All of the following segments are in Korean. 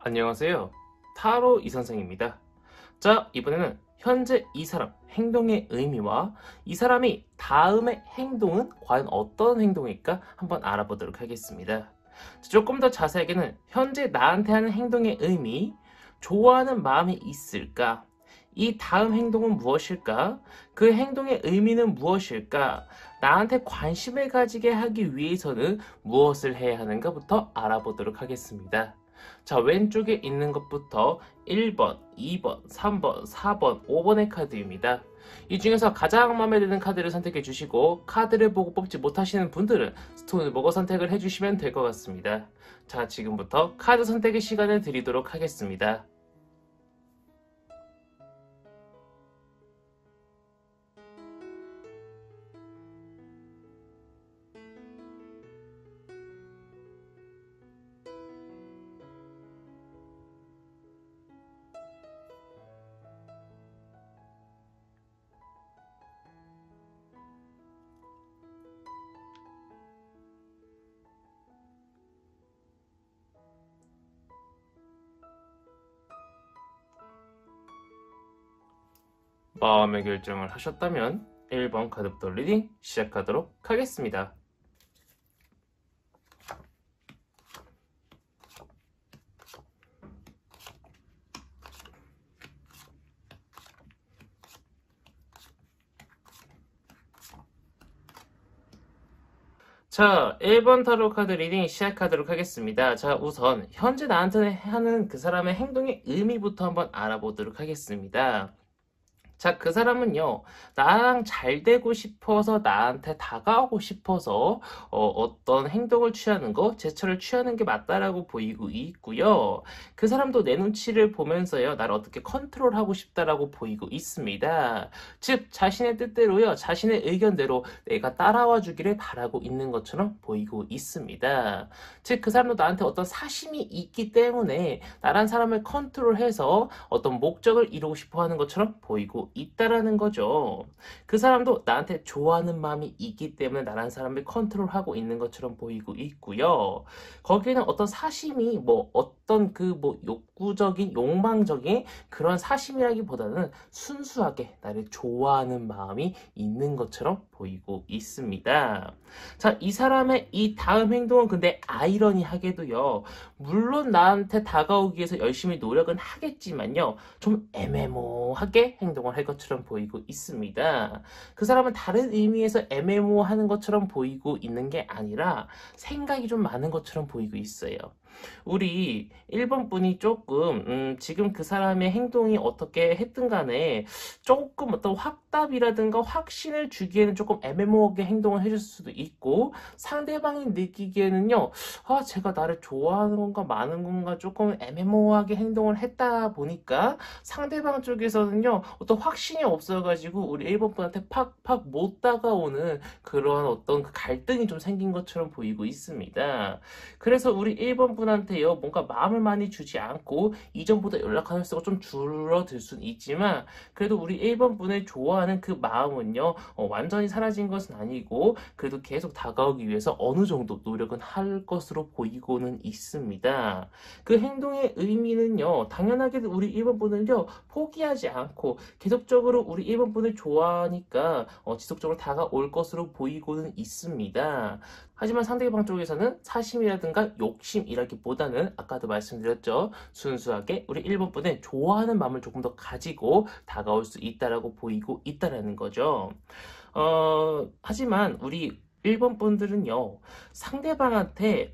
안녕하세요. 타로 이선생입니다. 자, 이번에는 현재 이 사람 행동의 의미와 이 사람이 다음의 행동은 과연 어떤 행동일까 한번 알아보도록 하겠습니다. 조금 더 자세하게는 현재 나한테 하는 행동의 의미, 좋아하는 마음이 있을까? 이 다음 행동은 무엇일까? 그 행동의 의미는 무엇일까? 나한테 관심을 가지게 하기 위해서는 무엇을 해야 하는가부터 알아보도록 하겠습니다. 자, 왼쪽에 있는 것부터 1번, 2번, 3번, 4번, 5번의 카드입니다. 이 중에서 가장 마음에 드는 카드를 선택해 주시고 카드를 보고 뽑지 못하시는 분들은 스톤을 보고 선택을 해주시면 될 것 같습니다. 자, 지금부터 카드 선택의 시간을 드리도록 하겠습니다. 마음의 결정을 하셨다면 1번 카드부터 리딩 시작하도록 하겠습니다. 자, 1번 타로 카드 리딩 시작하도록 하겠습니다. 자, 우선 현재 나한테 하는 그 사람의 행동의 의미부터 한번 알아보도록 하겠습니다. 자, 그 사람은요, 나랑 잘 되고 싶어서 나한테 다가오고 싶어서 어떤 행동을 취하는 거, 제스처를 취하는 게 맞다라고 보이고 있고요. 그 사람도 내 눈치를 보면서요, 나를 어떻게 컨트롤하고 싶다라고 보이고 있습니다. 즉, 자신의 뜻대로요, 자신의 의견대로 내가 따라와 주기를 바라고 있는 것처럼 보이고 있습니다. 즉, 그 사람도 나한테 어떤 사심이 있기 때문에 나란 사람을 컨트롤해서 어떤 목적을 이루고 싶어 하는 것처럼 보이고 있다라는 거죠. 그 사람도 나한테 좋아하는 마음이 있기 때문에 나란 사람을 컨트롤하고 있는 것처럼 보이고 있고요. 거기에는 어떤 사심이 어떤 욕구적인 욕망적인 그런 사심이라기보다는 순수하게 나를 좋아하는 마음이 있는 것처럼 보이고 있습니다. 자, 이 사람의 이 다음 행동은 근데 아이러니하게도요. 물론 나한테 다가오기 위해서 열심히 노력은 하겠지만요. 좀 애매모호하게 행동을 할 것처럼 보이고 있습니다. 그 사람은 다른 의미에서 애매모호하는 것처럼 보이고 있는 게 아니라 생각이 좀 많은 것처럼 보이고 있어요. 우리 1번 분이 조금 지금 그 사람의 행동이 어떻게 했든 간에 조금 어떤 확답이라든가 확신을 주기에는 조금 애매모호하게 행동을 해줄 수도 있고 상대방이 느끼기에는요, 제가 나를 좋아하는 건가 마는 건가 조금 애매모호하게 행동을 했다 보니까 상대방 쪽에서는요, 어떤 확신이 없어가지고 우리 1번 분한테 팍팍 못 다가오는 그런 어떤 그 갈등이 좀 생긴 것처럼 보이고 있습니다. 그래서 우리 1번 분한테요, 뭔가 마음을 많이 주지 않고 이전보다 연락하는 수가 좀 줄어들 수는 있지만 그래도 우리 1번 분을 좋아하는 그 마음은요, 완전히 사라진 것은 아니고 그래도 계속 다가오기 위해서 어느 정도 노력은 할 것으로 보이고는 있습니다. 그 행동의 의미는요, 당연하게도 우리 1번 분을요, 포기하지 않고 계속적으로 우리 1번 분을 좋아하니까 지속적으로 다가올 것으로 보이고는 있습니다. 하지만 상대방 쪽에서는 사심이라든가 욕심이라기보다는 아까도 말씀드렸죠. 순수하게 우리 1번 분의 좋아하는 마음을 조금 더 가지고 다가올 수 있다라고 보이고 있다라는 거죠. 하지만 우리 1번 분들은요, 상대방한테,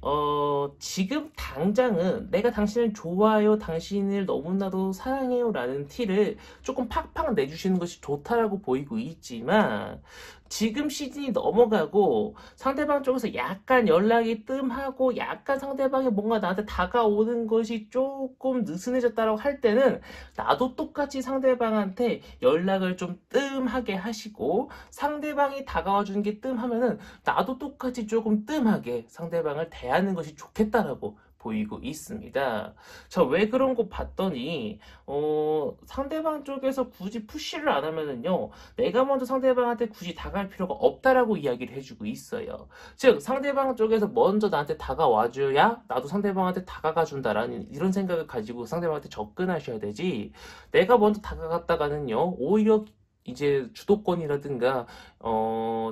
지금 당장은 내가 당신을 좋아해요, 당신을 너무나도 사랑해요 라는 티를 조금 팍팍 내주시는 것이 좋다라고 보이고 있지만, 지금 시즌이 넘어가고 상대방 쪽에서 약간 연락이 뜸하고 약간 상대방이 뭔가 나한테 다가오는 것이 조금 느슨해졌다고 할 때는 나도 똑같이 상대방한테 연락을 좀 뜸하게 하시고 상대방이 다가와 주는 게 뜸하면은 나도 똑같이 조금 뜸하게 상대방을 대하는 것이 좋겠다라고 보이고 있습니다. 자, 왜 그런 거 봤더니 상대방 쪽에서 굳이 푸시를 안 하면은요, 내가 먼저 상대방한테 굳이 다가갈 필요가 없다라고 이야기를 해주고 있어요. 즉, 상대방 쪽에서 먼저 나한테 다가와줘야 나도 상대방한테 다가가 준다라는 이런 생각을 가지고 상대방한테 접근하셔야 되지, 내가 먼저 다가갔다가는요, 오히려 이제 주도권이라든가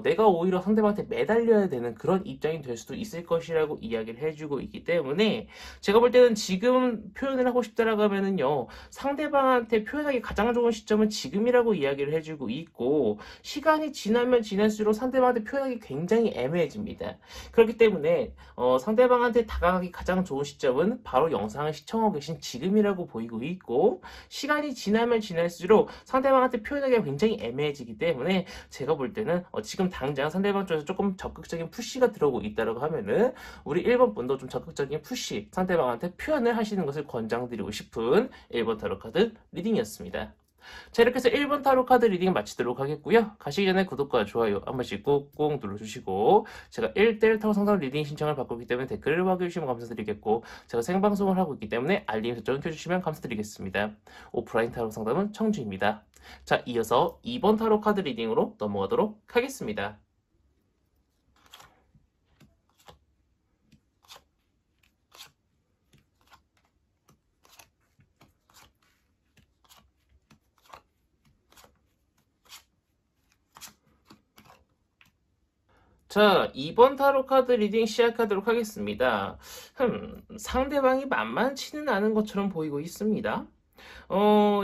내가 오히려 상대방한테 매달려야 되는 그런 입장이 될 수도 있을 것이라고 이야기를 해주고 있기 때문에, 제가 볼 때는 지금 표현을 하고 싶다라고 하면은요, 상대방한테 표현하기 가장 좋은 시점은 지금이라고 이야기를 해주고 있고, 시간이 지나면 지날수록 상대방한테 표현하기 굉장히 애매해집니다. 그렇기 때문에 상대방한테 다가가기 가장 좋은 시점은 바로 영상을 시청하고 계신 지금이라고 보이고 있고, 시간이 지나면 지날수록 상대방한테 표현하기가 굉장히 애매해지기 때문에, 제가 볼 때는 지금 당장 상대방 쪽에서 조금 적극적인 푸시가 들어오고 있다고 하면은 우리 1번 분도 좀 적극적인 푸시, 상대방한테 표현을 하시는 것을 권장드리고 싶은 1번 타로 카드 리딩이었습니다. 자, 이렇게 해서 1번 타로 카드 리딩 마치도록 하겠고요. 가시기 전에 구독과 좋아요 한 번씩 꾹꾹 눌러주시고, 제가 1대1 타로 상담 리딩 신청을 받고 있기 때문에 댓글을 확인해주시면 감사드리겠고, 제가 생방송을 하고 있기 때문에 알림 설정 켜주시면 감사드리겠습니다. 오프라인 타로 상담은 청주입니다. 자, 이어서 2번 타로 카드 리딩으로 넘어가도록 하겠습니다. 자, 2번 타로 카드 리딩 시작하도록 하겠습니다. 상대방이 만만치는 않은 것처럼 보이고 있습니다.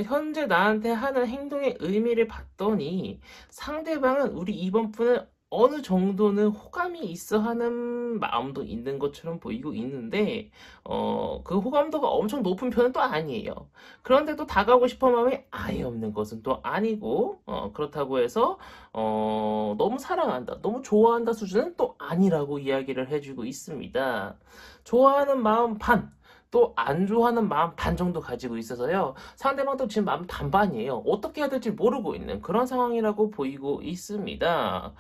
현재 나한테 하는 행동의 의미를 봤더니, 상대방은 우리 이번 분을 어느 정도는 호감이 있어 하는 마음도 있는 것처럼 보이고 있는데, 그 호감도가 엄청 높은 편은 또 아니에요. 그런데 또 다가오고 싶은 마음이 아예 없는 것은 또 아니고, 그렇다고 해서, 너무 사랑한다, 너무 좋아한다 수준은 또 아니라고 이야기를 해주고 있습니다. 좋아하는 마음 반, 또 안 좋아하는 마음 반 정도 가지고 있어서요, 상대방도 지금 마음 반반이에요. 어떻게 해야 될지 모르고 있는 그런 상황이라고 보이고 있습니다.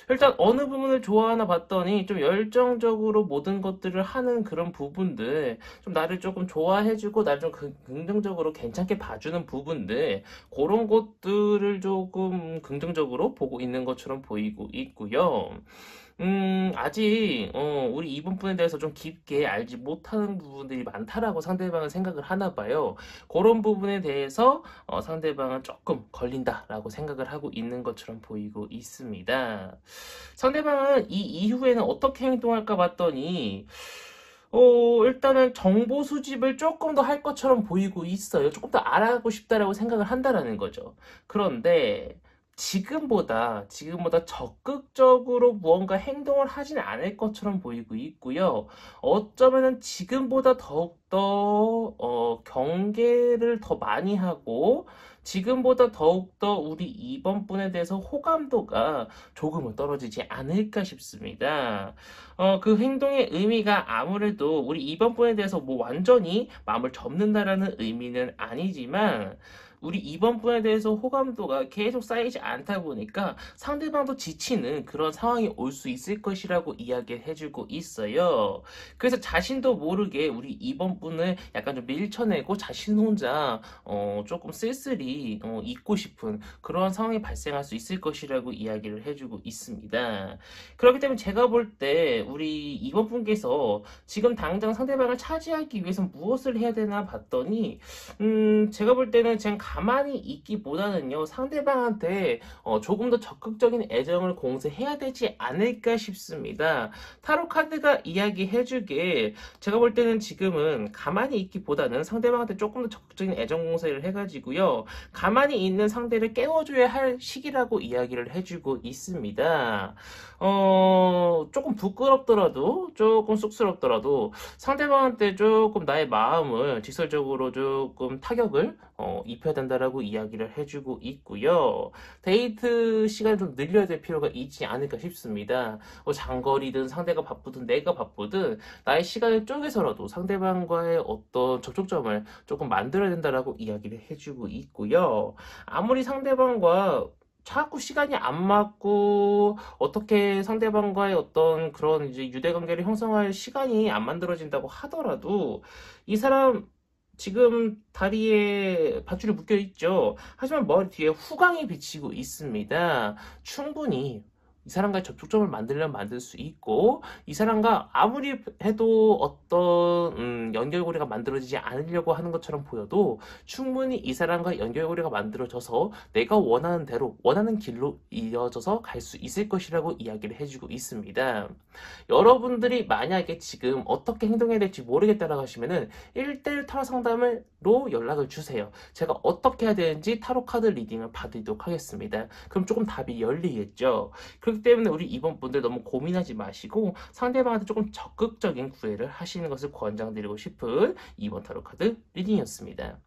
일단 어느 부분을 좋아하나 봤더니, 좀 열정적으로 모든 것들을 하는 그런 부분들, 좀 나를 조금 좋아해주고 나를 좀 긍정적으로 괜찮게 봐주는 부분들, 그런 것들을 조금 긍정적으로 보고 있는 것처럼 보이고 있고요. 아직, 우리 이번 분에 대해서 좀 깊게 알지 못하는 부분들이 많다라고 상대방은 생각을 하나 봐요. 그런 부분에 대해서, 상대방은 조금 걸린다라고 생각을 하고 있는 것처럼 보이고 있습니다. 상대방은 이 이후에는 어떻게 행동할까 봤더니, 일단은 정보 수집을 조금 더 할 것처럼 보이고 있어요. 조금 더 알아가고 싶다라고 생각을 한다라는 거죠. 그런데, 지금보다 적극적으로 무언가 행동을 하진 않을 것처럼 보이고 있고요. 어쩌면은 지금보다 더욱더 경계를 더 많이 하고, 지금보다 더욱더 우리 이번 분에 대해서 호감도가 조금은 떨어지지 않을까 싶습니다. 그 행동의 의미가 아무래도 우리 이번 분에 대해서 뭐 완전히 마음을 접는다라는 의미는 아니지만, 우리 이번 분에 대해서 호감도가 계속 쌓이지 않다 보니까 상대방도 지치는 그런 상황이 올 수 있을 것이라고 이야기를 해주고 있어요. 그래서 자신도 모르게 우리 이번 분을 약간 좀 밀쳐내고 자신 혼자 조금 쓸쓸히 잊고 싶은 그런 상황이 발생할 수 있을 것이라고 이야기를 해주고 있습니다. 그렇기 때문에 제가 볼 때 우리 이번 분께서 지금 당장 상대방을 차지하기 위해서 무엇을 해야 되나 봤더니, 제가 볼 때는 그냥 가만히 있기보다는요, 상대방한테 조금 더 적극적인 애정을 공세해야 되지 않을까 싶습니다. 타로 카드가 이야기해주게, 제가 볼 때는 지금은 가만히 있기보다는 상대방한테 조금 더 적극적인 애정 공세를 해가지고요, 가만히 있는 상대를 깨워줘야 할 시기라고 이야기를 해주고 있습니다. 조금 부끄럽더라도, 조금 쑥스럽더라도 상대방한테 조금 나의 마음을 직설적으로 조금 타격을 입혀야 된다라고 이야기를 해주고 있고요. 데이트 시간을 좀 늘려야 될 필요가 있지 않을까 싶습니다. 장거리든 상대가 바쁘든 내가 바쁘든 나의 시간을 쪼개서라도 상대방과의 어떤 접촉점을 조금 만들어야 된다라고 이야기를 해주고 있고요. 아무리 상대방과 자꾸 시간이 안 맞고 어떻게 상대방과의 어떤 그런 이제 유대관계를 형성할 시간이 안 만들어진다고 하더라도 이 사람 지금 다리에 밧줄이 묶여 있죠. 하지만 머리 뒤에 후광이 비치고 있습니다. 충분히 이 사람과의 접촉점을 만들려면 만들 수 있고 이 사람과 아무리 해도 어떤 연결고리가 만들어지지 않으려고 하는 것처럼 보여도 충분히 이 사람과 연결고리가 만들어져서 내가 원하는 대로 원하는 길로 이어져서 갈 수 있을 것이라고 이야기를 해주고 있습니다. 여러분들이 만약에 지금 어떻게 행동해야 될지 모르겠다라고 하시면은 1대1 타로 상담으로 연락을 주세요. 제가 어떻게 해야 되는지 타로 카드 리딩을 받도록 하겠습니다. 그럼 조금 답이 열리겠죠. 그렇기 때문에 우리 이번 분들 너무 고민하지 마시고 상대방한테 조금 적극적인 구애를 하시는 것을 권장드리고 싶은 이번 타로 카드 리딩이었습니다.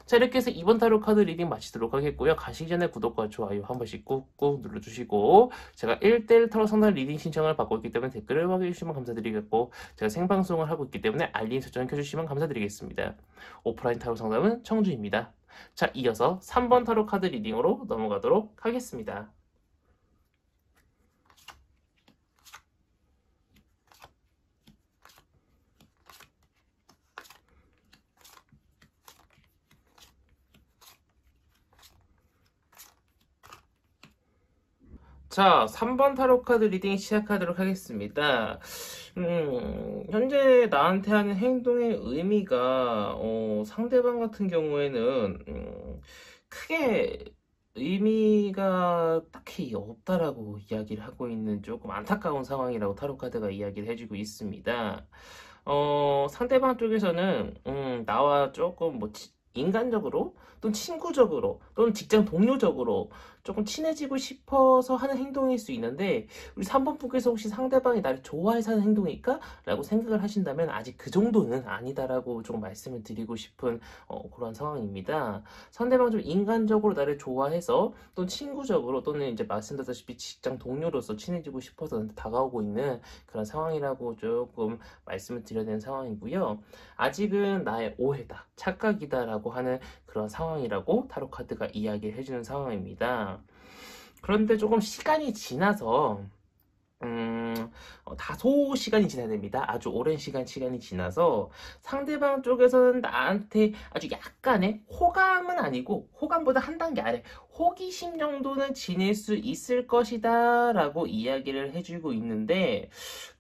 자, 이렇게 해서 이번 타로 카드 리딩 마치도록 하겠고요. 가시기 전에 구독과 좋아요 한 번씩 꾹꾹 눌러주시고 제가 1대1 타로 상담 리딩 신청을 받고 있기 때문에 댓글을 확인해주시면 감사드리겠고 제가 생방송을 하고 있기 때문에 알림 설정 켜주시면 감사드리겠습니다. 오프라인 타로 상담은 청주입니다. 자, 이어서 3번 타로 카드 리딩으로 넘어가도록 하겠습니다. 자, 3번 타로 카드 리딩 시작하도록 하겠습니다. 현재 나한테 하는 행동의 의미가, 상대방 같은 경우에는, 크게 의미가 딱히 없다라고 이야기를 하고 있는 조금 안타까운 상황이라고 타로 카드가 이야기를 해주고 있습니다. 상대방 쪽에서는, 나와 조금 뭐, 인간적으로 또는 친구적으로 또는 직장 동료적으로 조금 친해지고 싶어서 하는 행동일 수 있는데 우리 3번 분께서 혹시 상대방이 나를 좋아해서 하는 행동일까? 라고 생각을 하신다면 아직 그 정도는 아니다라고 좀 말씀을 드리고 싶은 그런 상황입니다. 상대방 좀 인간적으로 나를 좋아해서 또는 친구적으로 또는 이제 말씀드렸다시피 직장 동료로서 친해지고 싶어서 다가오고 있는 그런 상황이라고 조금 말씀을 드려야 되는 상황이고요. 아직은 나의 오해다, 착각이다라고 하는 그런 상황이라고 타로 카드가 이야기를 해주는 상황입니다. 그런데 조금 시간이 지나서 다소 시간이 지나야 됩니다. 아주 오랜 시간이 지나서 상대방 쪽에서는 나한테 아주 약간의 호감은 아니고 호감보다 한 단계 아래 호기심 정도는 지닐 수 있을 것이다 라고 이야기를 해주고 있는데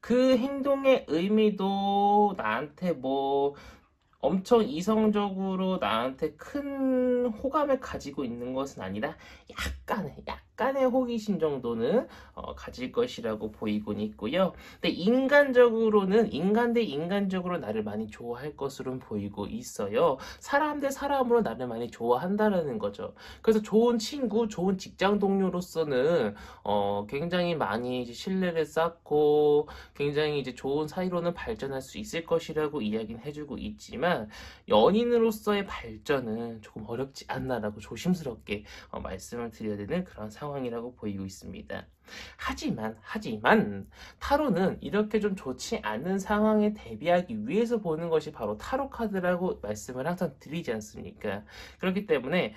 그 행동의 의미도 나한테 뭐 엄청 이성적으로 나한테 큰 호감을 가지고 있는 것은 아니라 약간의 호기심 정도는 가질 것이라고 보이곤 있고요. 근데 인간 대 인간적으로 나를 많이 좋아할 것으로 보이고 있어요. 사람 대 사람으로 나를 많이 좋아한다라는 거죠. 그래서 좋은 친구, 좋은 직장 동료로서는 굉장히 많이 이제 신뢰를 쌓고 굉장히 이제 좋은 사이로는 발전할 수 있을 것이라고 이야기는 해주고 있지만 연인으로서의 발전은 조금 어렵지 않나라고 조심스럽게 말씀을 드려야 되는 그런 상황이라고 보이고 있습니다. 하지만 타로는 이렇게 좀 좋지 않은 상황에 대비하기 위해서 보는 것이 바로 타로 카드라고 말씀을 항상 드리지 않습니까? 그렇기 때문에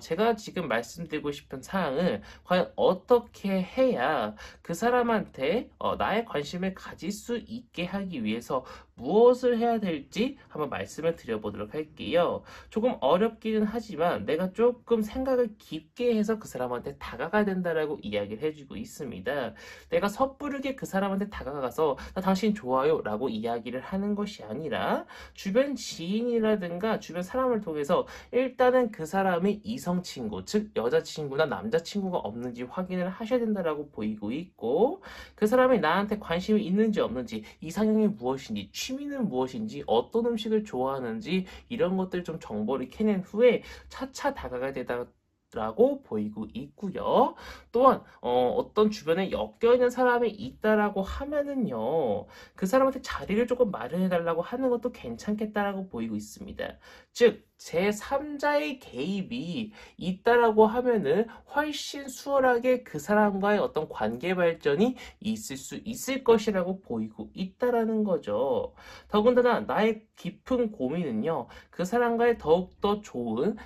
제가 지금 말씀드리고 싶은 사항을 과연 어떻게 해야 그 사람한테 나의 관심을 가질 수 있게 하기 위해서 무엇을 해야 될지 한번 말씀을 드려보도록 할게요. 조금 어렵기는 하지만 내가 조금 생각을 깊게 해서 그 사람한테 다가가야 된다라고 이야기를 해주고 있습니다. 내가 섣부르게 그 사람한테 다가가서 나 당신 좋아요 라고 이야기를 하는 것이 아니라 주변 지인이라든가 주변 사람을 통해서 일단은 그 사람이 이성 친구, 즉 여자친구나 남자친구가 없는지 확인을 하셔야 된다라고 보이고 있고 그 사람이 나한테 관심이 있는지 없는지 이상형이 무엇인지 취미는 무엇인지 어떤 음식을 좋아하는지 이런 것들 좀 정보를 캐낸 후에 차차 다가가야 되다 라고 보이고 있고요. 또한 어떤 주변에 엮여있는 사람이 있다라고 하면은요. 그 사람한테 자리를 조금 마련해 달라고 하는 것도 괜찮겠다라고 보이고 있습니다. 즉 제3자의 개입이 있다라고 하면은 훨씬 수월하게 그 사람과의 어떤 관계 발전이 있을 수 있을 것이라고 보이고 있다라는 거죠. 더군다나 나의 깊은 고민은요. 그 사람과의 더욱더 좋은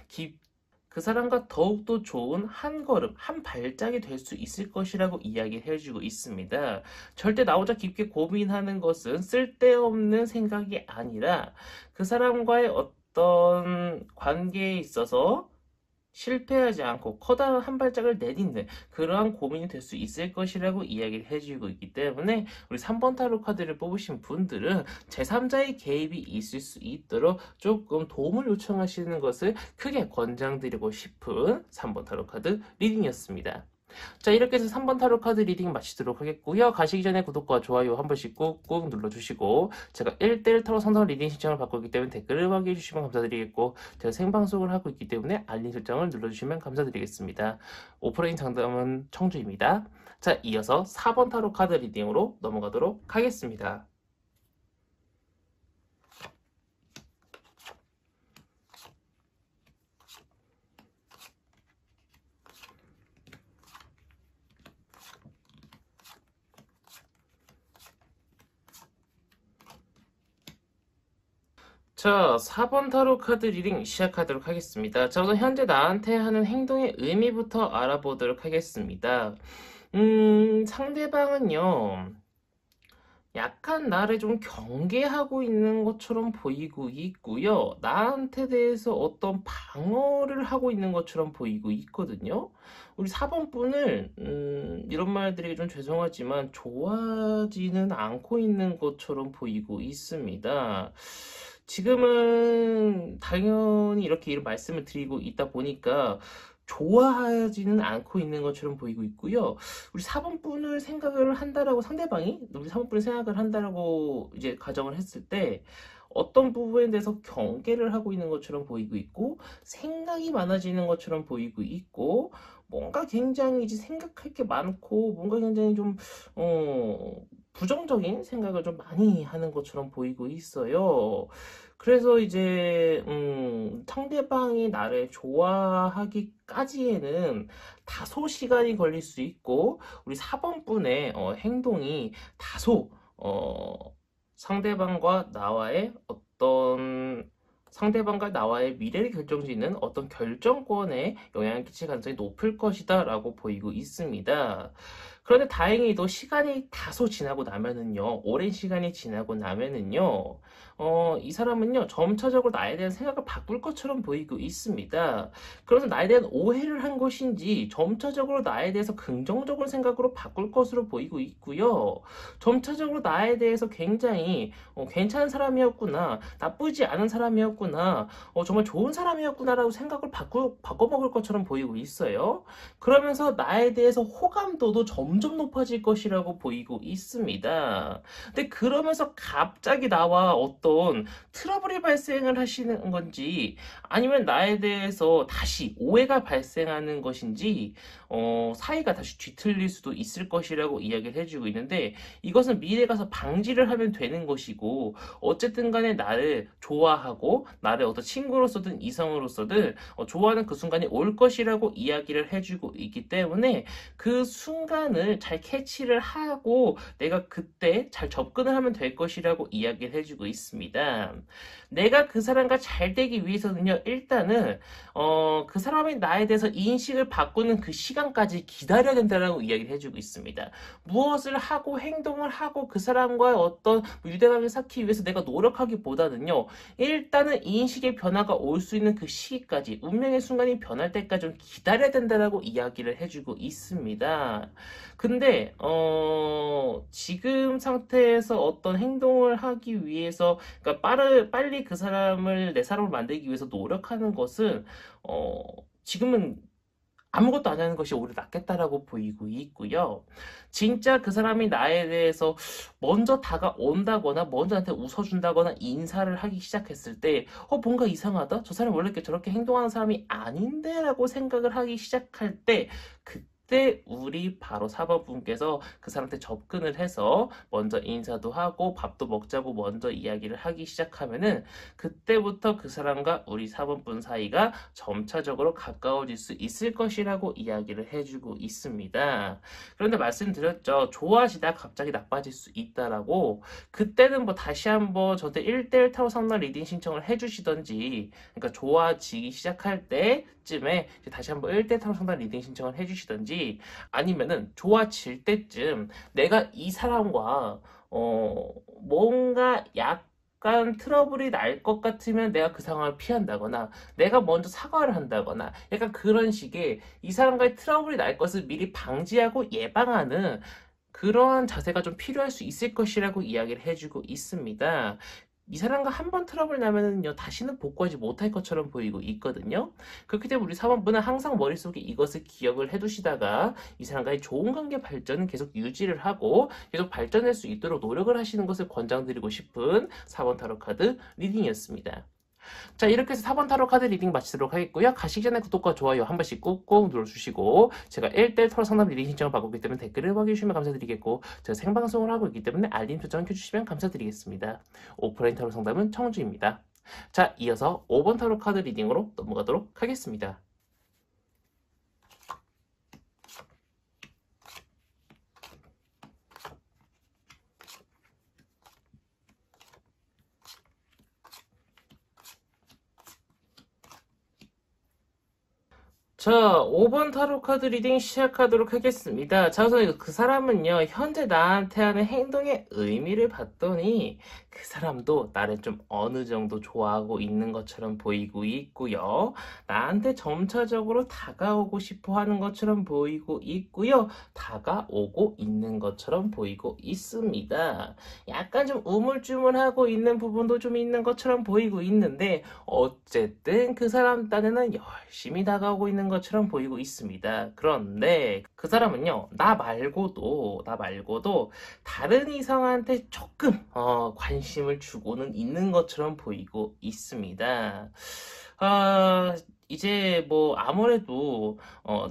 그 사람과 더욱더 좋은 한 걸음, 한 발짝이 될 수 있을 것이라고 이야기를 해주고 있습니다. 절대 나 혼자 깊게 고민하는 것은 쓸데없는 생각이 아니라 그 사람과의 어떤 관계에 있어서 실패하지 않고 커다란 한 발짝을 내딛는 그러한 고민이 될 수 있을 것이라고 이야기를 해주고 있기 때문에 우리 3번 타로 카드를 뽑으신 분들은 제3자의 개입이 있을 수 있도록 조금 도움을 요청하시는 것을 크게 권장드리고 싶은 3번 타로 카드 리딩이었습니다. 자, 이렇게 해서 3번 타로 카드 리딩 마치도록 하겠고요. 가시기 전에 구독과 좋아요 한 번씩 꾹꾹 눌러주시고, 제가 1대1 타로 상담 리딩 신청을 받고 있기 때문에 댓글을 확인해주시면 감사드리겠고, 제가 생방송을 하고 있기 때문에 알림 설정을 눌러주시면 감사드리겠습니다. 오프라인 상담은 청주입니다. 자, 이어서 4번 타로 카드 리딩으로 넘어가도록 하겠습니다. 자, 4번 타로 카드 리딩 시작하도록 하겠습니다. 자, 우선 현재 나한테 하는 행동의 의미부터 알아보도록 하겠습니다. 상대방은요, 약간 나를 좀 경계하고 있는 것처럼 보이고 있고요. 나한테 대해서 어떤 방어를 하고 있는 것처럼 보이고 있거든요. 우리 4번 분을, 이런 말 드리기 좀 죄송하지만, 좋아하지는 않고 있는 것처럼 보이고 있습니다. 지금은 당연히 이렇게 이런 말씀을 드리고 있다 보니까 좋아하지는 않고 있는 것처럼 보이고 있고요. 우리 4번 분을 생각을 한다라고 상대방이 우리 4번 분을 생각을 한다라고 이제 가정을 했을 때 어떤 부분에 대해서 경계를 하고 있는 것처럼 보이고 있고 생각이 많아지는 것처럼 보이고 있고 뭔가 굉장히 이제 생각할 게 많고 뭔가 굉장히 좀 부정적인 생각을 좀 많이 하는 것처럼 보이고 있어요. 그래서 이제 상대방이 나를 좋아하기까지에는 다소 시간이 걸릴 수 있고 우리 4번 분의 행동이 다소 상대방과 나와의 미래를 결정짓는 어떤 결정권에 영향을 끼칠 가능성이 높을 것이다 라고 보이고 있습니다. 그런데 다행히도 시간이 다소 지나고 나면은요, 오랜 시간이 지나고 나면은요, 이 사람은요, 점차적으로 나에 대한 생각을 바꿀 것처럼 보이고 있습니다. 그래서 나에 대한 오해를 한 것인지, 점차적으로 나에 대해서 긍정적인 생각으로 바꿀 것으로 보이고 있고요. 점차적으로 나에 대해서 굉장히 괜찮은 사람이었구나, 나쁘지 않은 사람이었구나, 정말 좋은 사람이었구나라고 생각을 바꿔먹을 것처럼 보이고 있어요. 그러면서 나에 대해서 호감도도 점점 높아질 것이라고 보이고 있습니다. 근데 그러면서 갑자기 나와 어떤 트러블이 발생을 하시는 건지 아니면 나에 대해서 다시 오해가 발생하는 것인지 사이가 다시 뒤틀릴 수도 있을 것이라고 이야기를 해주고 있는데 이것은 미래에 가서 방지를 하면 되는 것이고 어쨌든 간에 나를 좋아하고 나를 어떤 친구로서든 이성으로서든 좋아하는 그 순간이 올 것이라고 이야기를 해주고 있기 때문에 그 순간을 잘 캐치를 하고 내가 그때 잘 접근을 하면 될 것이라고 이야기를 해주고 있습니다. 내가 그 사람과 잘 되기 위해서는요, 일단은 그 사람이 나에 대해서 인식을 바꾸는 그 시간까지 기다려야 된다라고 이야기를 해주고 있습니다. 무엇을 하고 행동을 하고 그 사람과의 어떤 유대감을 쌓기 위해서 내가 노력하기보다는요, 일단은 인식의 변화가 올 수 있는 그 시기까지, 운명의 순간이 변할 때까지 좀 기다려야 된다라고 이야기를 해주고 있습니다. 근데 지금 상태에서 어떤 행동을 하기 위해서 그러니까 빨리 그 사람을 내 사람을 만들기 위해서 노력하는 것은 지금은 아무것도 안 하는 것이 오히려 낫겠다라고 보이고 있고요. 진짜 그 사람이 나에 대해서 먼저 다가온다거나 먼저 나한테 웃어준다거나 인사를 하기 시작했을 때 뭔가 이상하다? 저 사람이 원래 저렇게 행동하는 사람이 아닌데? 라고 생각을 하기 시작할 때 그때 우리 바로 4번 분께서 그 사람한테 접근을 해서 먼저 인사도 하고 밥도 먹자고 먼저 이야기를 하기 시작하면은 그때부터 그 사람과 우리 4번 분 사이가 점차적으로 가까워질 수 있을 것이라고 이야기를 해주고 있습니다. 그런데 말씀드렸죠. 좋아하시다 갑자기 나빠질 수 있다라고. 그때는 뭐 다시 한번 저한테 1대1 타로 상담 리딩 신청을 해주시던지, 그러니까 좋아지기 시작할 때 그때쯤에 이제 다시 한번 1대1 타로 상담 리딩 신청을 해주시던지, 아니면은 좋아질 때쯤 내가 이 사람과 뭔가 약간 트러블이 날 것 같으면 내가 그 상황을 피한다거나 내가 먼저 사과를 한다거나 약간 그런 식의 이 사람과의 트러블이 날 것을 미리 방지하고 예방하는 그러한 자세가 좀 필요할 수 있을 것이라고 이야기를 해주고 있습니다. 이 사람과 한 번 트러블 나면은요, 다시는 복구하지 못할 것처럼 보이고 있거든요. 그렇기 때문에 우리 사원분은 항상 머릿속에 이것을 기억을 해두시다가 이 사람과의 좋은 관계 발전은 계속 유지를 하고 계속 발전할 수 있도록 노력을 하시는 것을 권장드리고 싶은 4번 타로 카드 리딩이었습니다. 자, 이렇게 해서 4번 타로 카드 리딩 마치도록 하겠고요. 가시기 전에 구독과 좋아요 한 번씩 꾹꾹 눌러주시고, 제가 1대1 타로 상담 리딩 신청을 받고 있기 때문에 댓글을 확인해주시면 감사드리겠고, 제가 생방송을 하고 있기 때문에 알림 설정을 켜주시면 감사드리겠습니다. 오프라인 타로 상담은 청주입니다. 자, 이어서 5번 타로 카드 리딩으로 넘어가도록 하겠습니다. 자, 5번 타로 카드 리딩 시작하도록 하겠습니다. 자, 우선 그 사람은요, 현재 나한테 하는 행동의 의미를 봤더니 그 사람도 나를 좀 어느 정도 좋아하고 있는 것처럼 보이고 있고요. 나한테 점차적으로 다가오고 싶어 하는 것처럼 보이고 있고요. 다가오고 있는 것처럼 보이고 있습니다. 약간 좀 우물쭈물하고 있는 부분도 좀 있는 것처럼 보이고 있는데, 어쨌든 그 사람 딴에는 열심히 다가오고 있는 것처럼 보이고 있습니다. 그런데 그 사람은요, 나 말고도 다른 이성한테 조금 관심을 주고는 있는 것처럼 보이고 있습니다. 이제 뭐 아무래도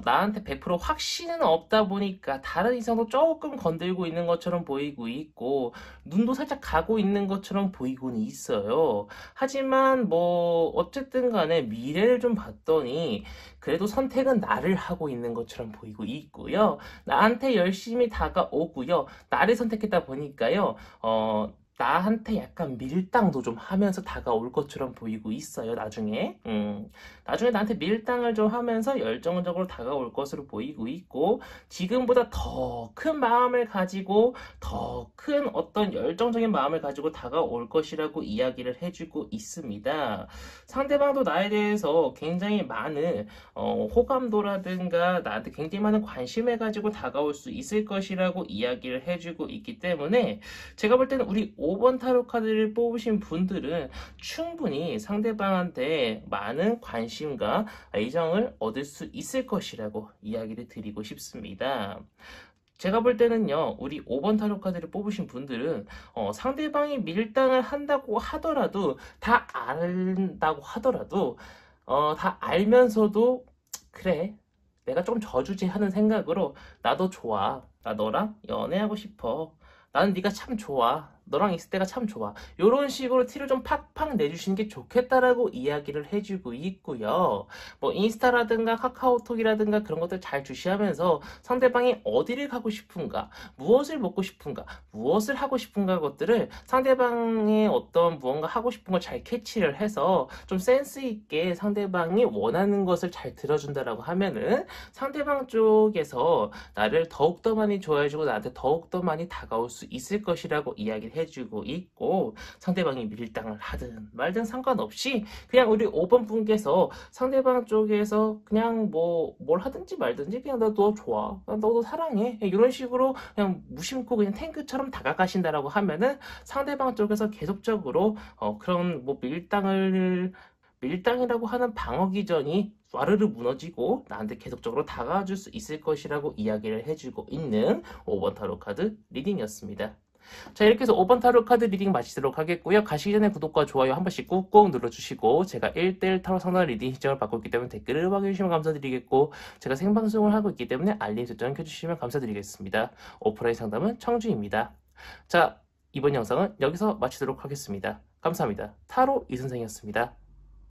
나한테 100% 확신은 없다 보니까 다른 이성도 조금 건들고 있는 것처럼 보이고 있고, 눈도 살짝 가고 있는 것처럼 보이고는 있어요. 하지만 뭐 어쨌든 간에 미래를 좀 봤더니 그래도 선택은 나를 하고 있는 것처럼 보이고 있고요. 나한테 열심히 다가오고요. 나를 선택했다 보니까요. 나한테 약간 밀당도 좀 하면서 다가올 것처럼 보이고 있어요, 나중에. 나중에 나한테 밀당을 좀 하면서 열정적으로 다가올 것으로 보이고 있고, 지금보다 더 큰 마음을 가지고, 더 큰 어떤 열정적인 마음을 가지고 다가올 것이라고 이야기를 해주고 있습니다. 상대방도 나에 대해서 굉장히 많은 호감도라든가 나한테 굉장히 많은 관심을 가지고 다가올 수 있을 것이라고 이야기를 해주고 있기 때문에, 제가 볼 때는 우리 5번 타로 카드를 뽑으신 분들은 충분히 상대방한테 많은 관심과 애정을 얻을 수 있을 것이라고 이야기를 드리고 싶습니다. 제가 볼 때는요, 우리 5번 타로 카드를 뽑으신 분들은 상대방이 밀당을 한다고 하더라도, 다 안다고 하더라도 다 알면서도 그래, 내가 좀 저주지하는 생각으로 나도 좋아, 나 너랑 연애하고 싶어, 나는 네가 참 좋아, 너랑 있을 때가 참 좋아, 이런 식으로 티를 좀 팍팍 내주시는 게 좋겠다라고 이야기를 해주고 있고요. 뭐 인스타라든가 카카오톡이라든가 그런 것들 잘 주시하면서 상대방이 어디를 가고 싶은가, 무엇을 먹고 싶은가, 무엇을 하고 싶은가, 것들을 상대방의 어떤 무언가 하고 싶은 걸 잘 캐치를 해서 좀 센스 있게 상대방이 원하는 것을 잘 들어준다라고 하면은 상대방 쪽에서 나를 더욱더 많이 좋아해주고 나한테 더욱더 많이 다가올 수 있을 것이라고 이야기를 해주고 있고, 상대방이 밀당을 하든 말든 상관없이 그냥 우리 5번 분께서 상대방 쪽에서 그냥 뭐 뭘 하든지 말든지 그냥 나 너 좋아, 나 너도 사랑해, 이런 식으로 그냥 무심코 그냥 탱크처럼 다가가신다라고 하면은 상대방 쪽에서 계속적으로 그런 뭐 밀당이라고 하는 방어 기전이 와르르 무너지고 나한테 계속적으로 다가와 줄 수 있을 것이라고 이야기를 해주고 있는 5번 타로 카드 리딩이었습니다. 자, 이렇게 해서 5번 타로 카드 리딩 마치도록 하겠고요. 가시기 전에 구독과 좋아요 한 번씩 꾹꾹 눌러주시고, 제가 1대1 타로 상담 리딩 신청을 받고 있기 때문에 댓글을 확인해주시면 감사드리겠고, 제가 생방송을 하고 있기 때문에 알림 설정 켜주시면 감사드리겠습니다. 오프라인 상담은 청주입니다. 자, 이번 영상은 여기서 마치도록 하겠습니다. 감사합니다. 타로 이선생이었습니다.